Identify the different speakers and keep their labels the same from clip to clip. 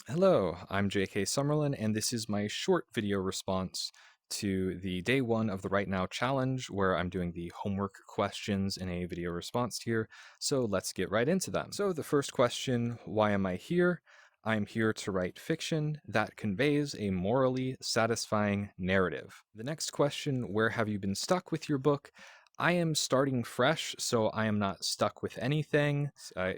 Speaker 1: Hello, I'm JK Summerlin, and this is my short video response to the day one of the Right Now challenge, where I'm doing the homework questions in a video response here. So let's get right into them. So the first question, why am I here? I'm here to write fiction that conveys a morally satisfying narrative. The next question, where have you been stuck with your book? I am starting fresh, so I am not stuck with anything.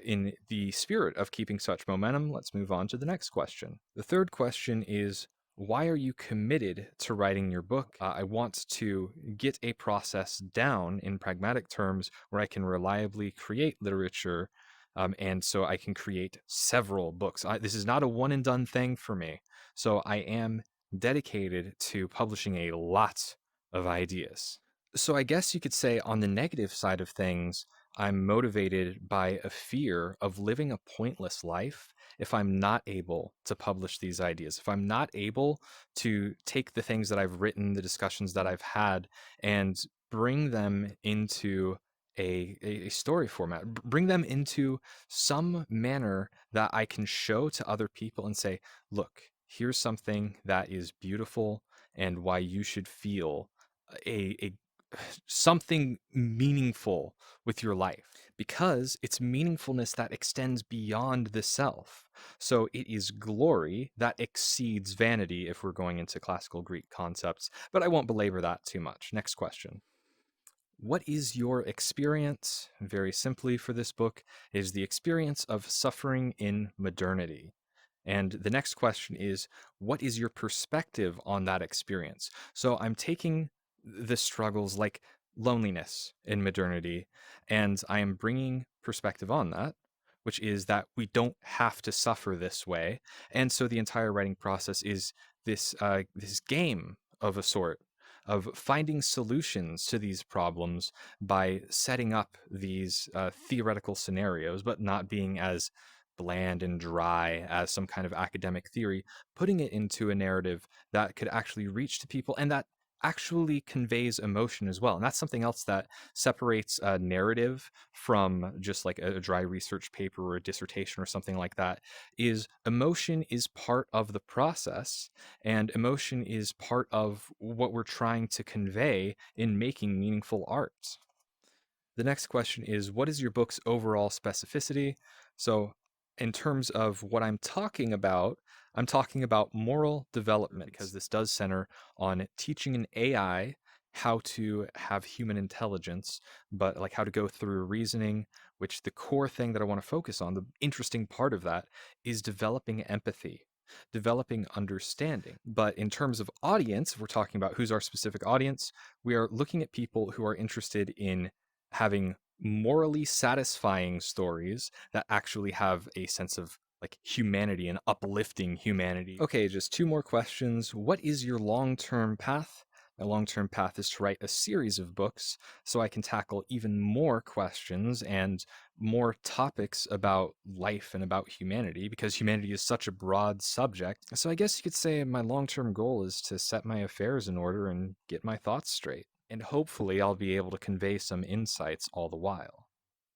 Speaker 1: In the spirit of keeping such momentum, let's move on to the next question. The third question is, why are you committed to writing your book? I want to get a process down in pragmatic terms where I can reliably create literature, and so I can create several books. This is not a one and done thing for me. So I am dedicated to publishing a lot of ideas. So I guess you could say on the negative side of things, I'm motivated by a fear of living a pointless life if I'm not able to publish these ideas. If I'm not able to take the things that I've written, the discussions that I've had, and bring them into a story format, bring them into some manner that I can show to other people and say, look, here's something that is beautiful and why you should feel a something meaningful with your life, because it's meaningfulness that extends beyond the self. So it is glory that exceeds vanity, if we're going into classical Greek concepts, but I won't belabor that too much. Next question. What is your experience? Very simply, for this book, is the experience of suffering in modernity. And the next question is, what is your perspective on that experience? So I'm taking the struggles like loneliness in modernity, and I am bringing perspective on that, which is that we don't have to suffer this way. And so the entire writing process is this game of a sort of finding solutions to these problems by setting up these theoretical scenarios, but not being as bland and dry as some kind of academic theory, putting it into a narrative that could actually reach to people and that actually conveys emotion as well. And that's something else that separates a narrative from just like a dry research paper or a dissertation or something like that, is emotion is part of the process, and emotion is part of what we're trying to convey in making meaningful art. The next question is, what is your book's overall specificity? So, in terms of what I'm talking about moral development, because this does center on teaching an AI how to have human intelligence, but like how to go through reasoning, which the core thing that I want to focus on, the interesting part of that, is developing empathy, developing understanding. But in terms of audience, if we're talking about who's our specific audience, we are looking at people who are interested in having morally satisfying stories that actually have a sense of like humanity and uplifting humanity. Okay, just two more questions. What is your long-term path? My long-term path is to write a series of books so I can tackle even more questions and more topics about life and about humanity, because humanity is such a broad subject. So I guess you could say my long-term goal is to set my affairs in order and get my thoughts straight. And hopefully I'll be able to convey some insights all the while.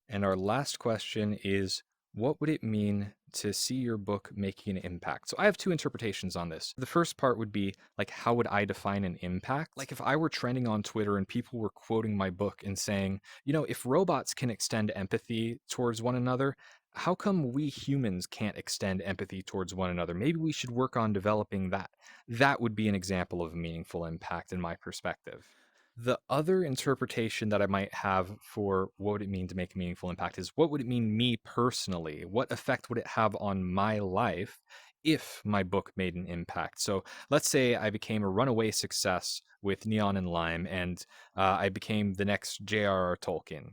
Speaker 1: And our last question is, what would it mean to see your book making an impact? So I have two interpretations on this. The first part would be like, how would I define an impact? Like if I were trending on Twitter and people were quoting my book and saying, if robots can extend empathy towards one another, how come we humans can't extend empathy towards one another? Maybe we should work on developing that. That would be an example of meaningful impact in my perspective. The other interpretation that I might have for what would it mean to make a meaningful impact is, what would it mean me personally? What effect would it have on my life if my book made an impact? So let's say I became a runaway success with Neon and Lime, and I became the next J.R.R. Tolkien,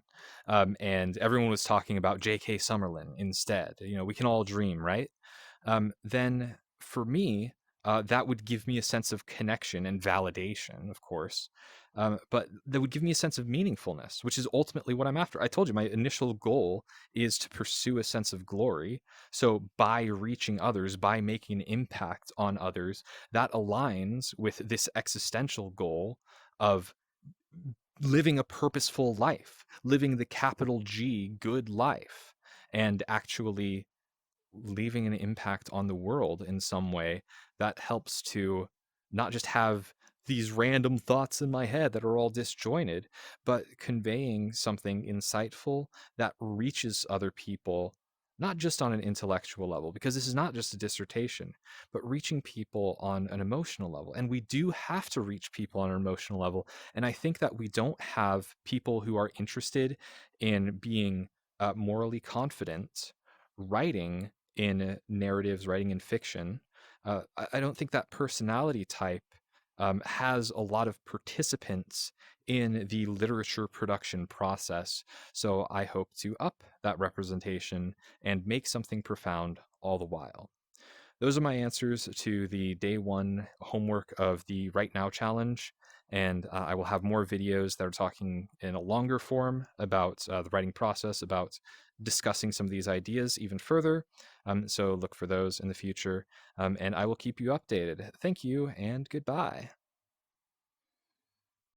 Speaker 1: and everyone was talking about J.K. Summerlin instead. We can all dream, right? Then for me, that would give me a sense of connection and validation, of course. But that would give me a sense of meaningfulness, which is ultimately what I'm after. I told you my initial goal is to pursue a sense of glory. So by reaching others, by making an impact on others, that aligns with this existential goal of living a purposeful life, living the capital G good life, and actually leaving an impact on the world in some way that helps to not just have these random thoughts in my head that are all disjointed, but conveying something insightful that reaches other people, not just on an intellectual level, because this is not just a dissertation, but reaching people on an emotional level. And we do have to reach people on an emotional level. And I think that we don't have people who are interested in being morally confident writing in narratives, writing in fiction. I don't think that personality type has a lot of participants in the literature production process. So I hope to up that representation and make something profound all the while. Those are my answers to the day one homework of the Right Now challenge. And I will have more videos that are talking in a longer form about the writing process, about discussing some of these ideas even further. So look for those in the future. And I will keep you updated. Thank you and goodbye.